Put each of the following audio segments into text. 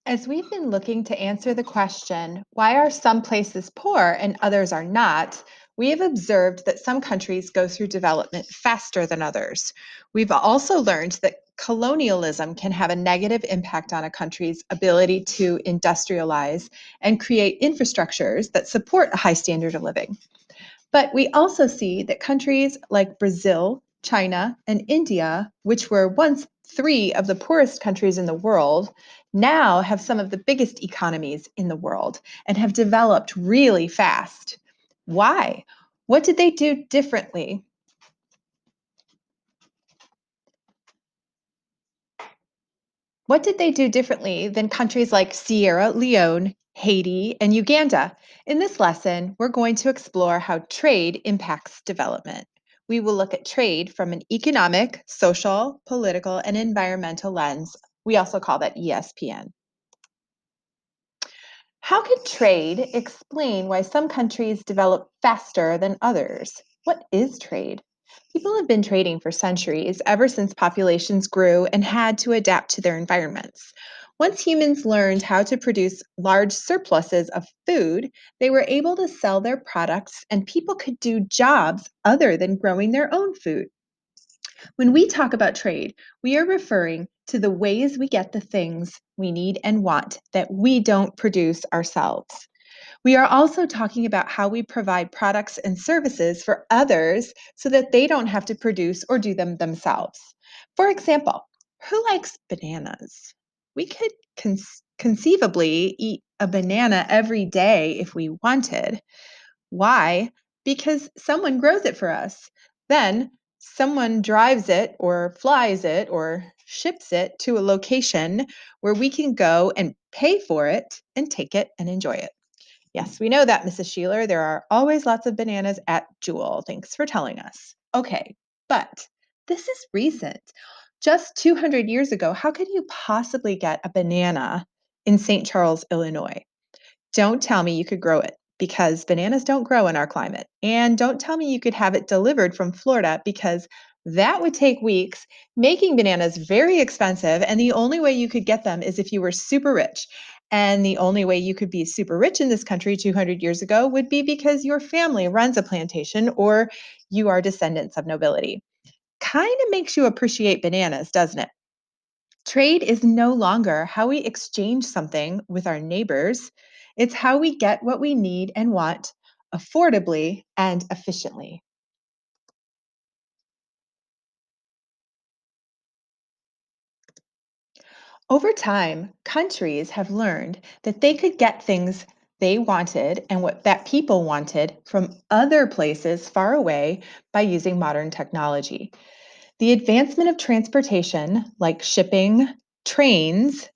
As we've been looking to answer the question, why are some places poor and others are not, we have observed that some countries go through development faster than others. We've also learned that colonialism can have a negative impact on a country's ability to industrialize and create infrastructures that support a high standard of living. But we also see that countries like Brazil, China, and India, which were once three of the poorest countries in the world, now have some of the biggest economies in the world and have developed really fast. Why? What did they do differently? What did they do differently than countries like Sierra Leone, Haiti, and Uganda? In this lesson, we're going to explore how trade impacts development. We will look at trade from an economic, social, political, and environmental lens. We also call that ESPN. How can trade explain why some countries develop faster than others? What is trade? People have been trading for centuries, ever since populations grew and had to adapt to their environments. Once humans learned how to produce large surpluses of food, they were able to sell their products, and people could do jobs other than growing their own food. When we talk about trade, we are referring to the ways we get the things we need and want that we don't produce ourselves. We are also talking about how we provide products and services for others so that they don't have to produce or do them themselves. For example, who likes bananas? We could conceivably eat a banana every day if we wanted. Why? Because someone grows it for us. Then someone drives it or flies it or ships it to a location where we can go and pay for it and take it and enjoy it. Yes, we know that, Mrs. Sheeler. There are always lots of bananas at Jewel. Thanks for telling us. Okay, but this is recent. Just 200 years ago, how could you possibly get a banana in St. Charles, Illinois? Don't tell me you could grow it because bananas don't grow in our climate. And don't tell me you could have it delivered from Florida because that would take weeks, making bananas very expensive. And the only way you could get them is if you were super rich. And the only way you could be super rich in this country 200 years ago would be because your family runs a plantation or you are descendants of nobility. Kind of makes you appreciate bananas, doesn't it? Trade is no longer how we exchange something with our neighbors. It's how we get what we need and want affordably and efficiently. Over time, countries have learned that they could get things they wanted and what that people wanted from other places far away by using modern technology. The advancement of transportation, like shipping, trains,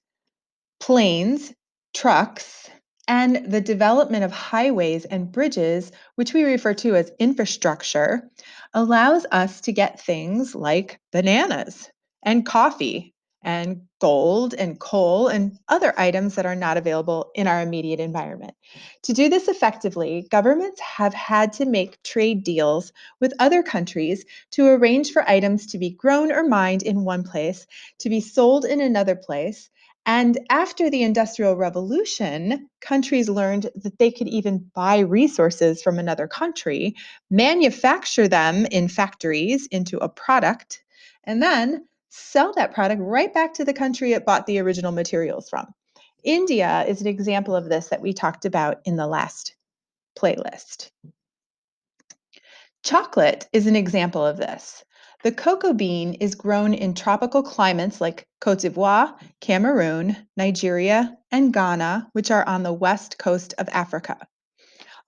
planes, trucks, and the development of highways and bridges, which we refer to as infrastructure, allows us to get things like bananas and coffee and gold and coal and other items that are not available in our immediate environment. To do this effectively, governments have had to make trade deals with other countries to arrange for items to be grown or mined in one place, to be sold in another place, and after the Industrial Revolution, countries learned that they could even buy resources from another country, manufacture them in factories into a product, and then sell that product right back to the country it bought the original materials from. India is an example of this that we talked about in the last playlist. Chocolate is an example of this. The cocoa bean is grown in tropical climates like Cote d'Ivoire, Cameroon, Nigeria, and Ghana, which are on the west coast of Africa.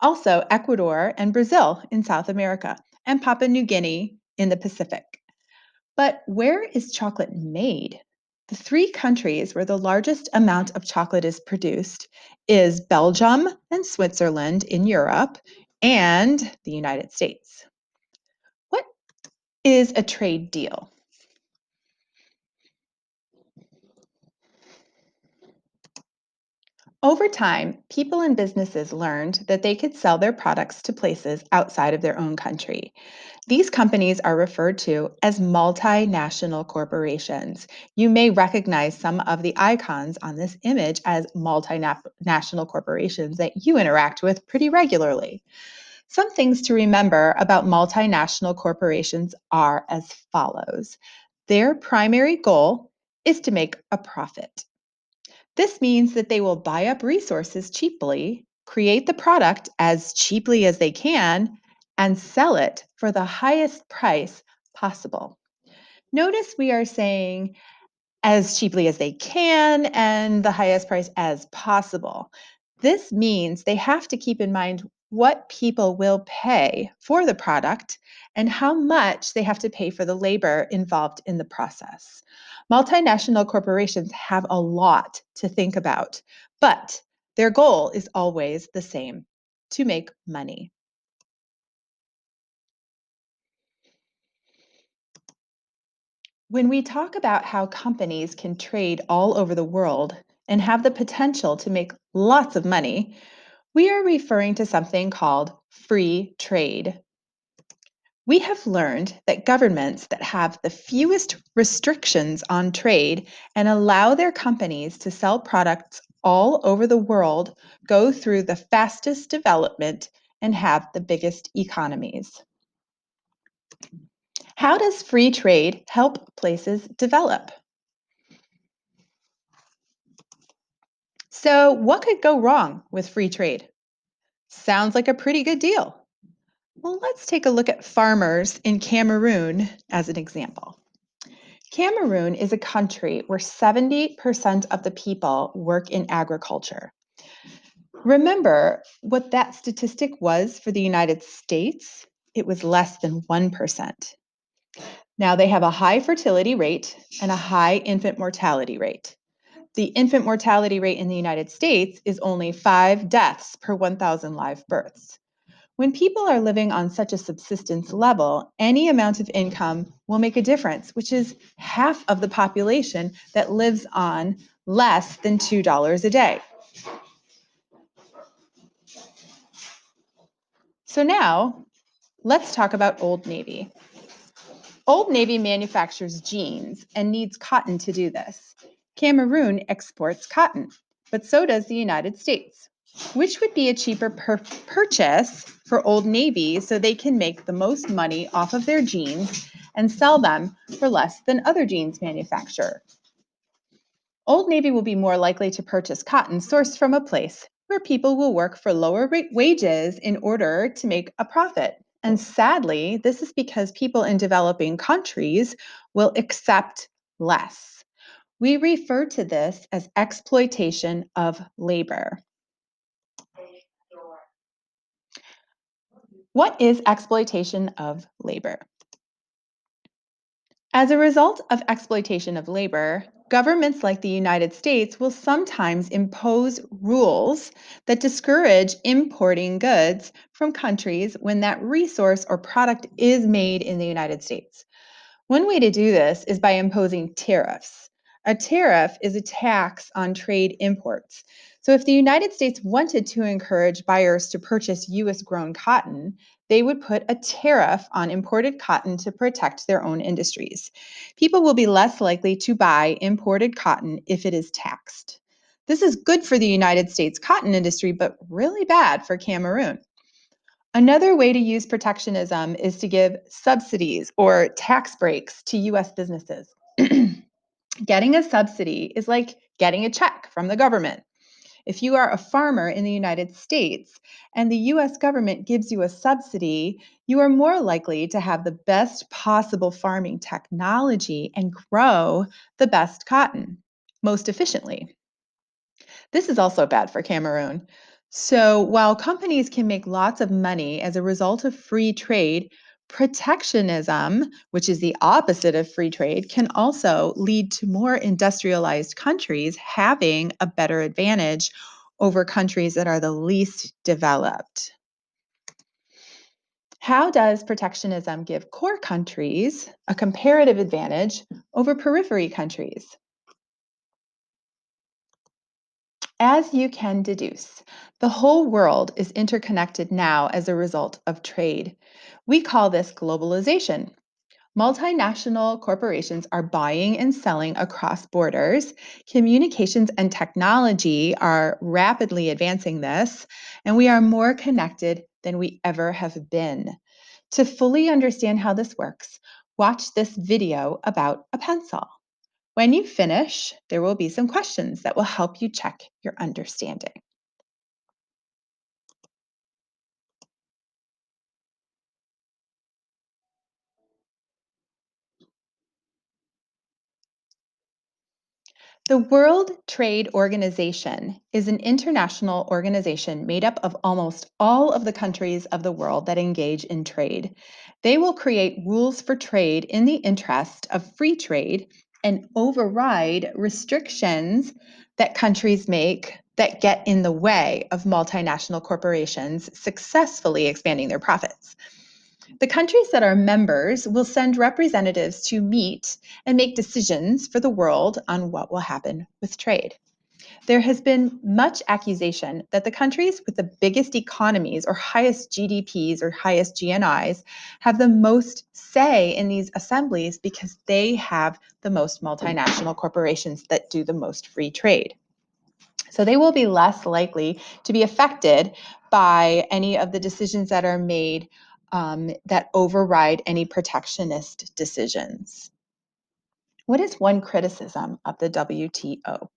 Also, Ecuador and Brazil in South America, and Papua New Guinea in the Pacific. But where is chocolate made? The three countries where the largest amount of chocolate is produced is Belgium and Switzerland in Europe and the United States. What is a trade deal? Over time, people and businesses learned that they could sell their products to places outside of their own country. These companies are referred to as multinational corporations. You may recognize some of the icons on this image as multinational corporations that you interact with pretty regularly. Some things to remember about multinational corporations are as follows. Their primary goal is to make a profit. This means that they will buy up resources cheaply, create the product as cheaply as they can, and sell it for the highest price possible. Notice we are saying as cheaply as they can and the highest price as possible. This means they have to keep in mind what people will pay for the product and how much they have to pay for the labor involved in the process. Multinational corporations have a lot to think about, but their goal is always the same: to make money. When we talk about how companies can trade all over the world and have the potential to make lots of money, we are referring to something called free trade. We have learned that governments that have the fewest restrictions on trade and allow their companies to sell products all over the world go through the fastest development and have the biggest economies. How does free trade help places develop? So, what could go wrong with free trade? Sounds like a pretty good deal. Well, let's take a look at farmers in Cameroon as an example. Cameroon is a country where 70% of the people work in agriculture. Remember what that statistic was for the United States? It was less than 1%. Now they have a high fertility rate and a high infant mortality rate. The infant mortality rate in the United States is only 5 deaths per 1,000 live births. When people are living on such a subsistence level, any amount of income will make a difference, which is half of the population that lives on less than $2 a day. So now, let's talk about Old Navy. Old Navy manufactures jeans and needs cotton to do this. Cameroon exports cotton, but so does the United States. Which would be a cheaper purchase for Old Navy so they can make the most money off of their jeans and sell them for less than other jeans manufacturers? Old Navy will be more likely to purchase cotton sourced from a place where people will work for lower wages in order to make a profit. And sadly, this is because people in developing countries will accept less. We refer to this as exploitation of labor. What is exploitation of labor? As a result of exploitation of labor, governments like the United States will sometimes impose rules that discourage importing goods from countries when that resource or product is made in the United States. One way to do this is by imposing tariffs. A tariff is a tax on trade imports. So, if the United States wanted to encourage buyers to purchase US grown cotton, they would put a tariff on imported cotton to protect their own industries. People will be less likely to buy imported cotton if it is taxed. This is good for the United States cotton industry, but really bad for Cameroon. Another way to use protectionism is to give subsidies or tax breaks to US businesses. Getting a subsidy is like getting a check from the government. If you are a farmer in the United States and the US government gives you a subsidy, you are more likely to have the best possible farming technology and grow the best cotton most efficiently. This is also bad for Cameroon. So, while companies can make lots of money as a result of free trade, protectionism, which is the opposite of free trade, can also lead to more industrialized countries having a better advantage over countries that are the least developed. How does protectionism give core countries a comparative advantage over periphery countries? As you can deduce, the whole world is interconnected now as a result of trade. We call this globalization. Multinational corporations are buying and selling across borders. Communications and technology are rapidly advancing this, and we are more connected than we ever have been. To fully understand how this works, watch this video about a pencil. When you finish, there will be some questions that will help you check your understanding. The World Trade Organization is an international organization made up of almost all of the countries of the world that engage in trade. They will create rules for trade in the interest of free trade and override restrictions that countries make that get in the way of multinational corporations successfully expanding their profits. The countries that are members will send representatives to meet and make decisions for the world on what will happen with trade. There has been much accusation that the countries with the biggest economies or highest GDPs or highest GNIs have the most say in these assemblies because they have the most multinational corporations that do the most free trade. So they will be less likely to be affected by any of the decisions that are made that override any protectionist decisions. What is one criticism of the WTO?